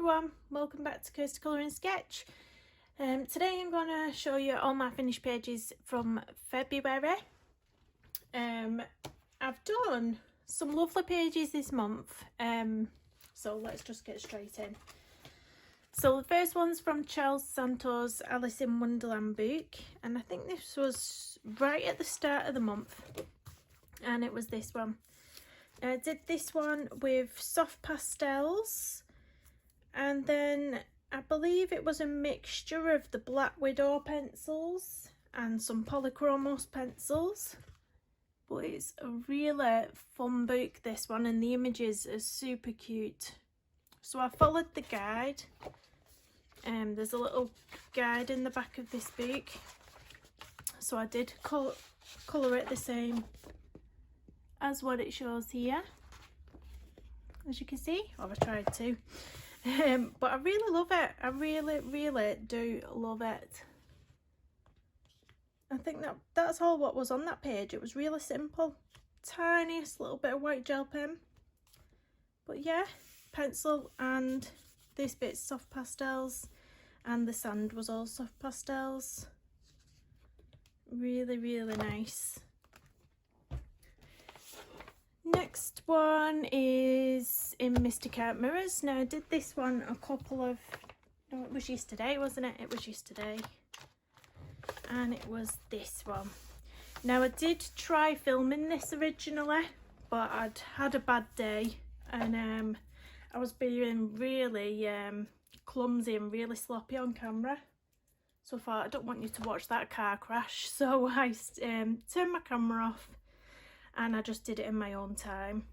everyone, welcome back to Coast Colouring Sketch. Today I'm going to show you all my finished pages from February. I've done some lovely pages this month, so let's just get straight in. So the first one's from Charles Santos' Alice in Wonderland book, and I think this was right at the start of the month, and it was this one. I did this one with soft pastels, and then I believe it was a mixture of the Black Widow pencils and some Polychromos pencils. But it's a really fun book, this one, and the images are super cute. So I followed the guide. There's a little guide in the back of this book. So I did colour it the same as what it shows here, as you can see, or I tried to. But I really love it. I really do love it. I think that's all what was on that page. It was really simple, tiniest little bit of white gel pen, but yeah, pencil, and this bit's soft pastels, and the sand was all soft pastels. Really nice. Next one is in Mr. Cat Mirrors. Now I did this one a couple of, no, it was yesterday, wasn't it? It was yesterday. And it was this one. Now I did try filming this originally, but I'd had a bad day, and I was being really clumsy and really sloppy on camera. So I thought, I don't want you to watch that car crash. So I turned my camera off, and I just did it in my own time.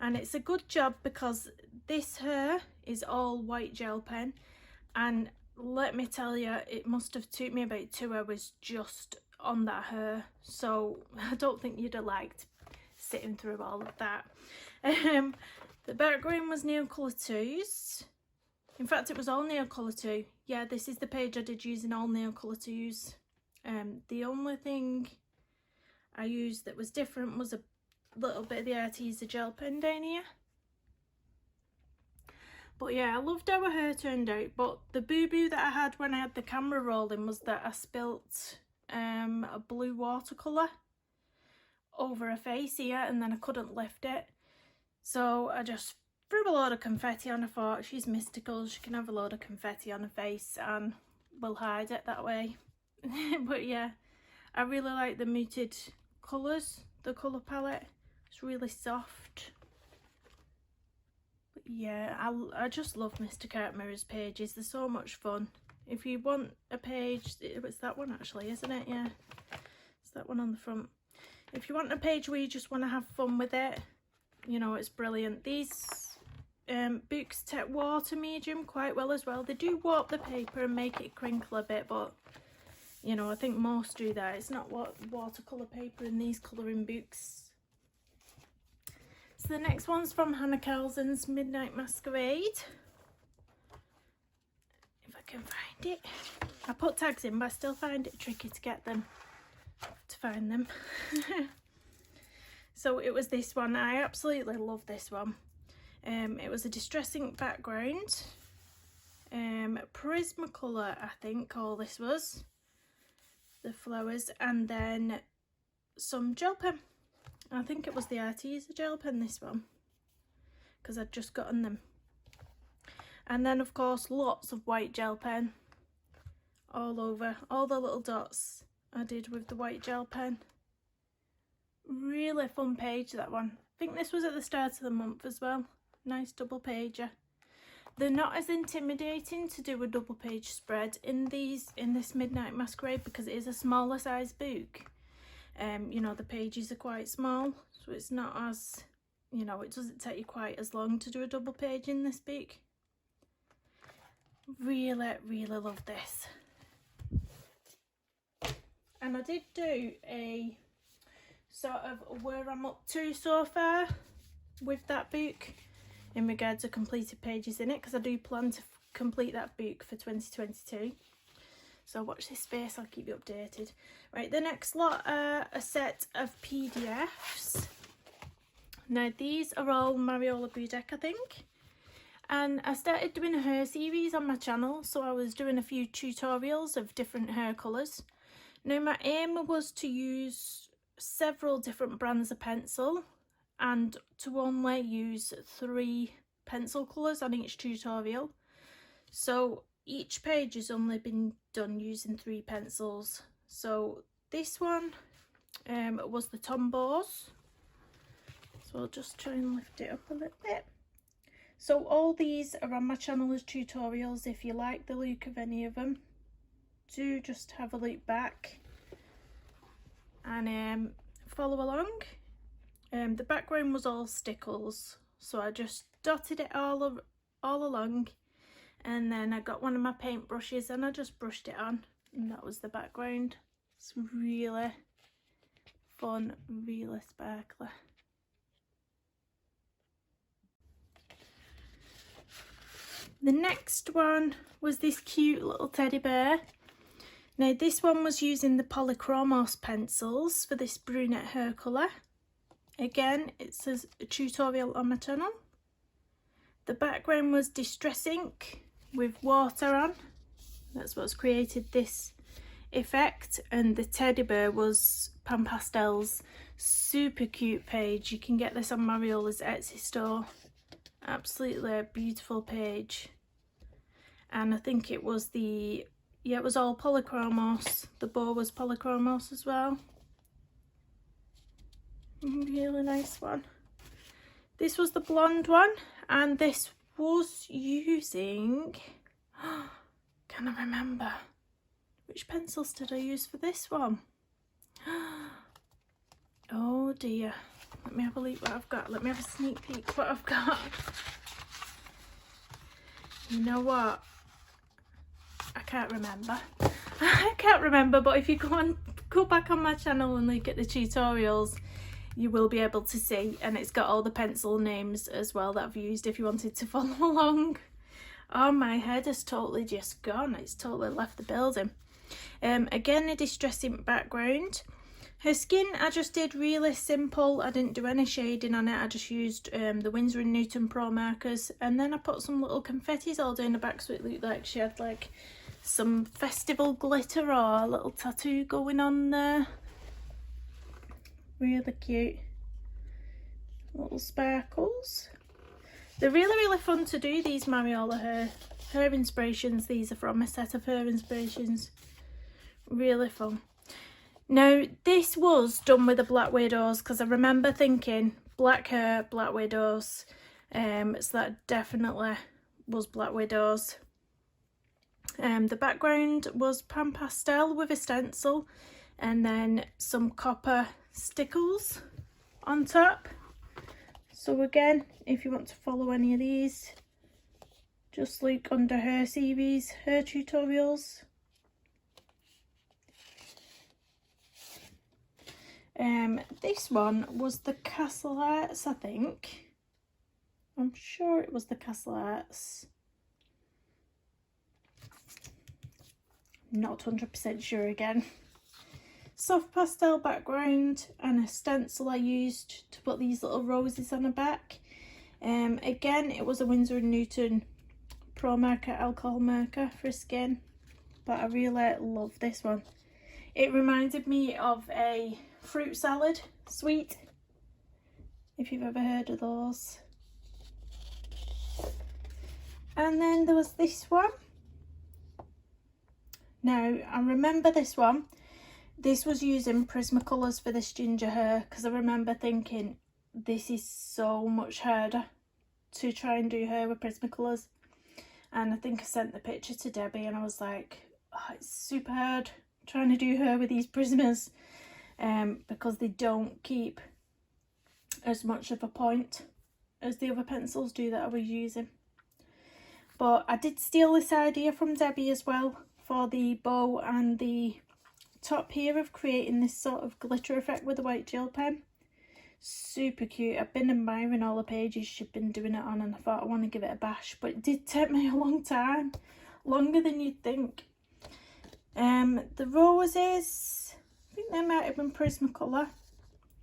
And it's a good job because this hair is all white gel pen, and let me tell you, it must have took me about 2 hours just on that hair. So I don't think you'd have liked sitting through all of that. The background was nail colour 2s. In fact, it was all nail colour 2. Yeah, this is the page I did using all nail colour 2s. The only thing I used that was different was a little bit of the Arteza gel pen down here. But yeah, I loved how her hair turned out, but the boo-boo that I had when I had the camera rolling was that I spilt a blue watercolour over her face here, and then I couldn't lift it. So I just threw a load of confetti on. I thought, she's mystical, she can have a load of confetti on her face and we'll hide it that way. But yeah, I really like the muted colours, the colour palette. It's really soft. But yeah, I just love Mr. Cat Mirrors pages. They're so much fun. If you want a page, it's that one actually, isn't it? Yeah, it's that one on the front. If you want a page where you just want to have fun with it, you know, it's brilliant. These books take water medium quite well as well. They do warp the paper and make it crinkle a bit, but you know, I think most do that. It's not watercolour paper in these colouring books. So the next one's from Hannah Carlson's Midnight Masquerade. If I can find it. I put tags in, but I still find it tricky to get them, to find them. So it was this one. I absolutely love this one. It was a distress ink background. Prismacolor, I think all this was. The flowers, and then some gel pen. I think it was the Arteza gel pen, this one, because I'd just gotten them. And then of course lots of white gel pen all over, all the little dots I did with the white gel pen. Really fun page, that one. I think this was at the start of the month as well. Nice double pager. They're not as intimidating to do a double page spread in this Midnight Masquerade because it is a smaller size book. You know, the pages are quite small, so it's not as, you know, it doesn't take you quite as long to do a double page in this book. Really love this. And I did do a sort of where I'm up to so far with that book in regards to completed pages in it, because I do plan to complete that book for 2022. So watch this space, I'll keep you updated. Right, the next lot are a set of PDFs. Now these are all Mariola Budek, I think. And I started doing a hair series on my channel, so I was doing a few tutorials of different hair colours. Now my aim was to use several different brands of pencil and to only use 3 pencil colours on each tutorial. So each page has only been done using 3 pencils. So this one was the Tombows. So I'll just try and lift it up a little bit. So all these are on my channel as tutorials. If you like the look of any of them, do just have a look back and follow along. The background was all stickles, so I just dotted it all along, and then I got one of my paint brushes and I just brushed it on, and that was the background. It's really fun, really sparkly. The next one was this cute little teddy bear. Now this one was using the Polychromos pencils for this brunette hair colour. Again, it says a tutorial on my channel. The background was Distress ink with water on. That's what's created this effect. And the teddy bear was Pan Pastel's super cute page. You can get this on Mariola's Etsy store. Absolutely a beautiful page. And I think it was it was all Polychromos. The bow was Polychromos as well. Really nice one. This was the blonde one, and this was using, can I remember which pencils did I use for this one? Oh dear, let me have a look what I've got. Let me have a sneak peek what I've got. You know what, I can't remember. I can't remember, but if you go back on my channel and look at the tutorials, you will be able to see, and it's got all the pencil names as well that I've used if you wanted to follow along. Oh, my head has totally just gone. It's totally left the building. Again, a Distress ink background. Her skin I just did really simple. I didn't do any shading on it. I just used the Winsor & Newton Pro markers, and then I put some little confettis all down the back so it looked like she had like some festival glitter or a little tattoo going on there. Really cute little sparkles. They're really fun to do, these Mariola her inspirations. These are from a set of her inspirations. Really fun. Now this was done with the Black Widows, because I remember thinking black hair, Black Widows, so that definitely was Black Widows. The background was Pan Pastel with a stencil, and then some copper stickles on top. So again, if you want to follow any of these, just look under her series, her tutorials. This one was the Castle Arts, I think. I'm sure it was the Castle Arts. Not 100% sure again. Soft pastel background and a stencil I used to put these little roses on the back. Again, it was a Winsor & Newton Pro marker, alcohol marker for skin, but I really love this one. It reminded me of a fruit salad sweet, if you've ever heard of those. And then there was this one. Now I remember this one. This was using Prismacolors for this ginger hair, because I remember thinking this is so much harder to try and do hair with Prismacolors. And I think I sent the picture to Debbie and I was like, oh, it's super hard trying to do hair with these Prismas, because they don't keep as much of a point as the other pencils do that I was using. But I did steal this idea from Debbie as well for the bow and the top here of creating this sort of glitter effect with the white gel pen. Super cute. I've been admiring all the pages she's been doing it on, and I thought I want to give it a bash, but it did take me a long time, longer than you'd think. The roses, I think they might have been Prismacolor,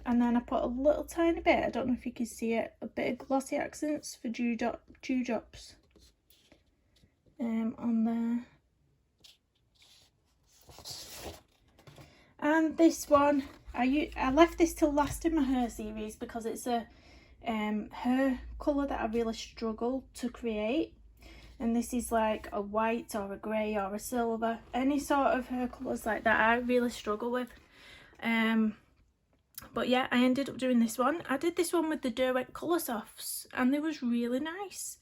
and then I put a little tiny bit, I don't know if you can see it, a bit of glossy accents for dewdrops. on there. And this one, I left this till last in my hair series because it's a hair colour that I really struggle to create. And this is like a white or a grey or a silver. Any sort of hair colours like that I really struggle with. But yeah, I ended up doing this one. I did this one with the Derwent Colour Softs and they was really nice.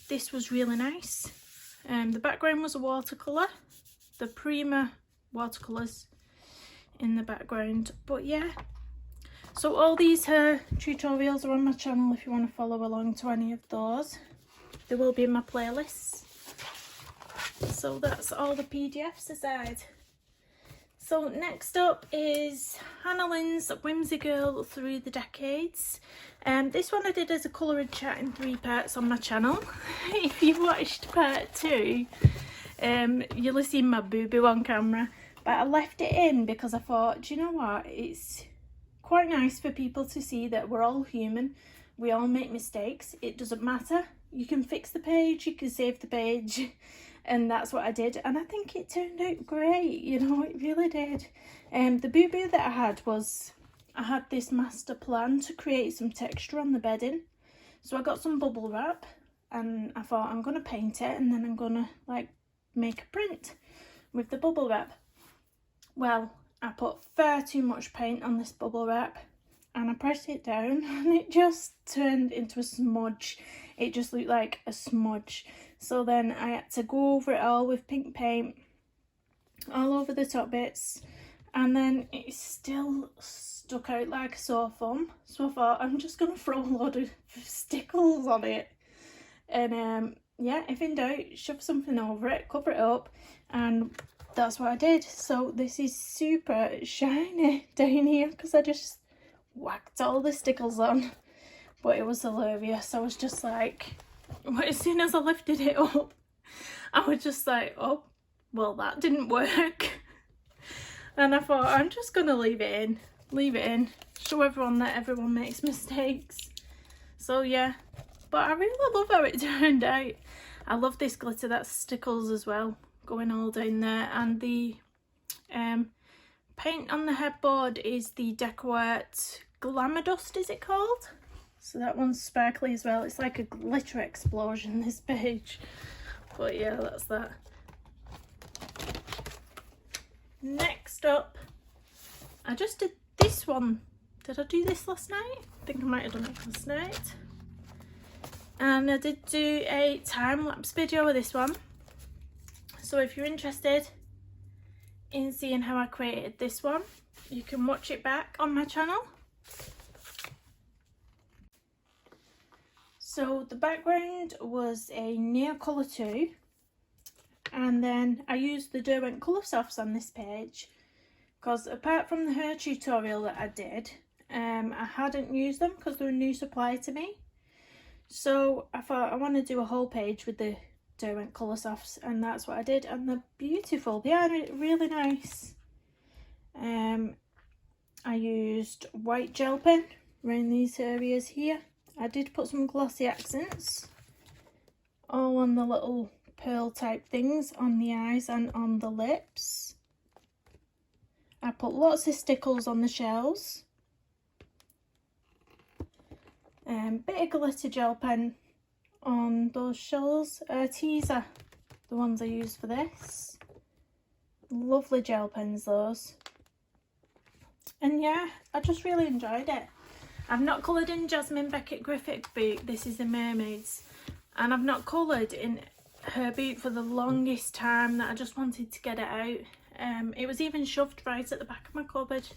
This was really nice. The background was a watercolour. The Prima watercolours in the background. But yeah, so all these hair tutorials are on my channel if you want to follow along to any of those. They will be in my playlists. So that's all the PDFs aside. So next up is Hannah Lynn's Whimsy Girl Through the Decades. This one I did as a colouring chat in 3 parts on my channel. If you watched part 2, you'll have seen my boo-boo on camera. But I left it in because I thought, do you know what? It's quite nice for people to see that we're all human. We all make mistakes. It doesn't matter. You can fix the page, you can save the page. And that's what I did, and I think it turned out great, you know, it really did. The boo-boo that I had was, I had this master plan to create some texture on the bedding. So I got some bubble wrap, and I thought I'm going to paint it, and then I'm going to, like, make a print with the bubble wrap. Well, I put far too much paint on this bubble wrap, and I pressed it down, and it just turned into a smudge. It just looked like a smudge. So then I had to go over it all with pink paint all over the top bits, and then it still stuck out like a sore thumb. So I thought I'm just going to throw a load of stickles on it, and yeah, if in doubt, shove something over it, cover it up, and that's what I did. So this is super shiny down here because I just whacked all the stickles on. But it was hilarious. I was just like, as soon as I lifted it up, I was just like, oh, well, that didn't work. And I thought, I'm just going to leave it in, show everyone that everyone makes mistakes. So yeah, but I really love how it turned out. I love this glitter, that's stickles as well, going all down there. And the paint on the headboard is the DecoArt Glamour Dust, is it called? So that one's sparkly as well. It's like a glitter explosion, this page. But yeah, that's that. Next up, I just did this one. Did I do this last night? I think I might have done it last night. And I did do a time-lapse video with this one. So if you're interested in seeing how I created this one, you can watch it back on my channel. So the background was a Neocolor 2, and then I used the Derwent Colour Softs on this page because apart from the hair tutorial that I did, I hadn't used them because they're a new supply to me. So I thought I want to do a whole page with the Derwent Colour Softs, and that's what I did, and they're beautiful. They are really nice. I used white gel pen around these areas here. I did put some glossy accents all on the little pearl type things on the eyes and on the lips. I put lots of stickles on the shells. Bit of glitter gel pen on those shells. Teaser, the ones I use for this. Lovely gel pens those. And yeah, I just really enjoyed it. I've not coloured in Jasmine Beckett Griffith's book. This is the Mermaids. And I've not coloured in her book for the longest time that I just wanted to get it out. It was even shoved right at the back of my cupboard.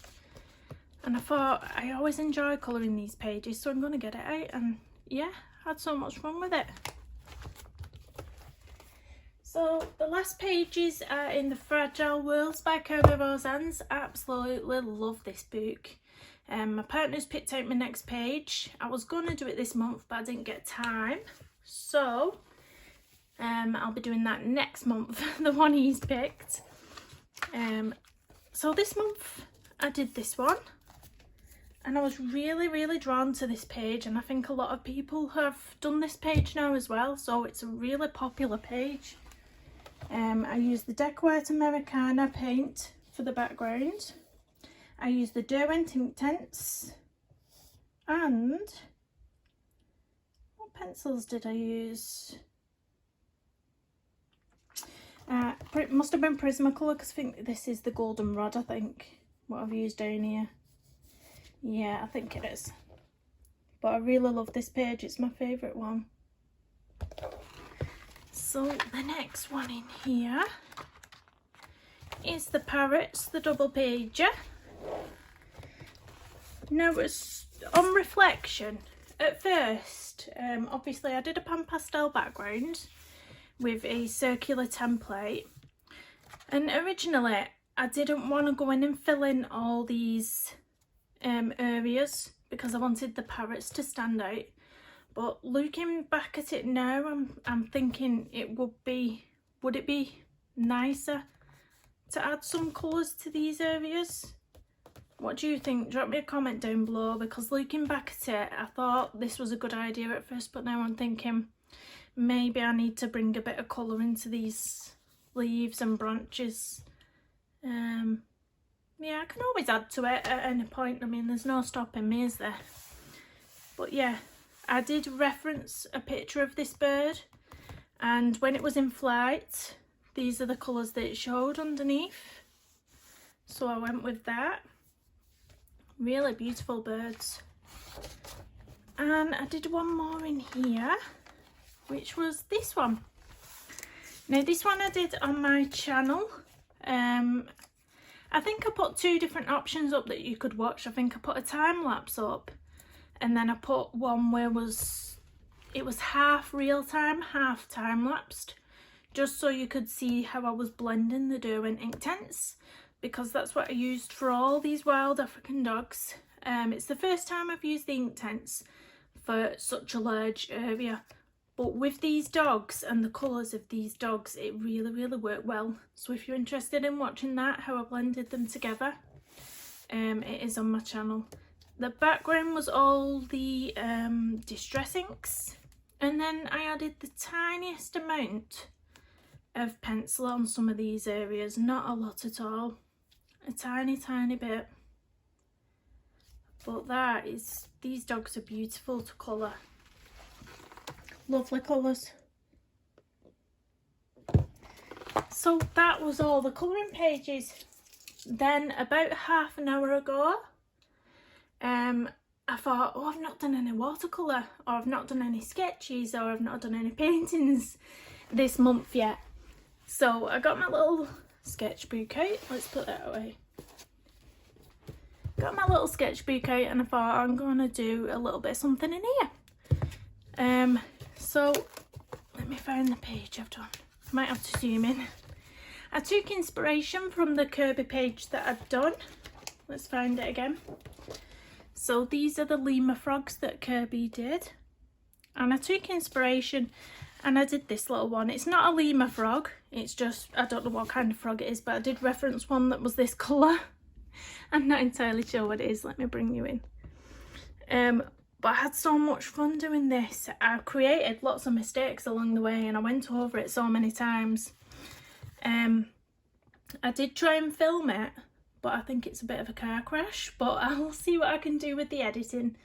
And I thought, I always enjoy colouring these pages, so I'm going to get it out. And yeah, had so much fun with it. So the last pages are in The Fragile Worlds by Cara Rosan's. I absolutely love this book. My partner's picked out my next page. I was going to do it this month, but I didn't get time. So I'll be doing that next month, the one he's picked. So this month I did this one. and I was really drawn to this page, and I think a lot of people have done this page now as well, so it's a really popular page. I used the Deckware Americana paint for the background. I used the Derwent ink tints, and what pencils did I use? It must have been Prismacolor, because I think this is the Goldenrod, I think, what I've used down here. Yeah, I think it is. But I really love this page, it's my favourite one. So the next one in here is the Parrots, the double pager. Now, it's on reflection, at first, obviously I did a pan pastel background with a circular template, and originally I didn't want to go in and fill in all these areas because I wanted the parrots to stand out. But looking back at it now, I'm thinking would it be nicer to add some colours to these areas? What do you think? Drop me a comment down below, because looking back at it, I thought this was a good idea at first, but now I'm thinking maybe I need to bring a bit of colour into these leaves and branches. Yeah, I can always add to it at any point. I mean, there's no stopping me, is there? But yeah, I did reference a picture of this bird, and when it was in flight, these are the colours that it showed underneath. So I went with that. Really beautiful birds. And I did one more in here, which was this one. Now this one I did on my channel. I think I put two different options up that you could watch. I think I put a time lapse up, and then I put one where it was half real time, half time lapsed, just so you could see how I was blending the Derwent ink tints, because that's what I used for all these wild African dogs. It's the first time I've used the ink tints for such a large area, but with these dogs and the colours of these dogs, it really worked well. So if you're interested in watching that, how I blended them together, it is on my channel. The background was all the distress inks, and then I added the tiniest amount of pencil on some of these areas, not a lot at all, a tiny bit. But these dogs are beautiful to colour. Lovely colours. So that was all the colouring pages. Then about half an hour ago, I thought, oh, I've not done any watercolour, or I've not done any sketches, or I've not done any paintings this month yet. So I got my little sketchbook out. Let's put that away. Got my little sketchbook out, and I thought I'm going to do a little bit of something in here. So let me find the page I've done. Might have to zoom in. I took inspiration from the Kirby page that I'd done. Let's find it again. So these are the Lima Frogs that Kirby did, and I took inspiration and I did this little one. It's not a Lima frog, it's just, I don't know what kind of frog it is, but I did reference one that was this colour. I'm not entirely sure what it is, let me bring you in. But I had so much fun doing this. I created lots of mistakes along the way, and I went over it so many times. I did try and film it, but I think it's a bit of a car crash, but I'll see what I can do with the editing,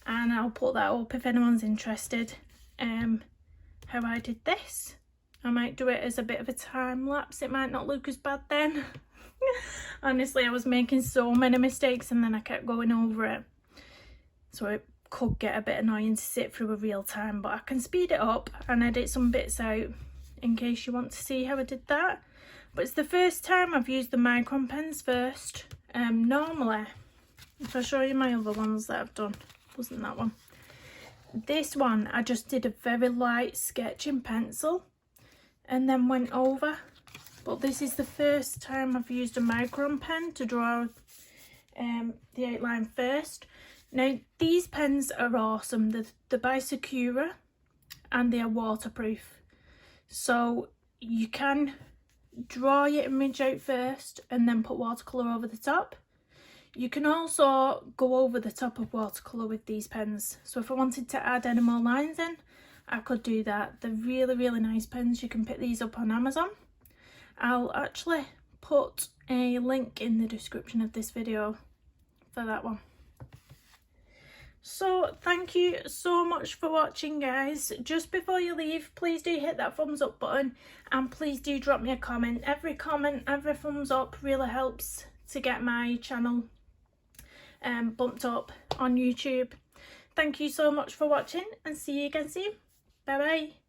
and I'll put that up if anyone's interested. How I did this. I might do it as a bit of a time lapse. It might not look as bad then. Honestly, I was making so many mistakes, and then I kept going over it, so it could get a bit annoying to sit through a real time, but I can speed it up and edit some bits out in case you want to see how I did that. But it's the first time I've used the micron pens first. Normally, if I show you my other ones that I've done, wasn't that one. This one, I just did a very light sketch in pencil and then went over. But this is the first time I've used a micron pen to draw the outline first. Now, these pens are awesome. They're by Sakura, and they are waterproof. So you can draw your image out first and then put watercolour over the top. You can also go over the top of watercolour with these pens. So if I wanted to add any more lines in, I could do that. They're really, really nice pens. You can pick these up on Amazon. I'll actually put a link in the description of this video for that one. So thank you so much for watching, guys. Just before you leave, please do hit that thumbs up button, and please do drop me a comment. Every comment, every thumbs up really helps to get my channel bumped up on YouTube. Thank you so much for watching, and see you again soon. Bye bye.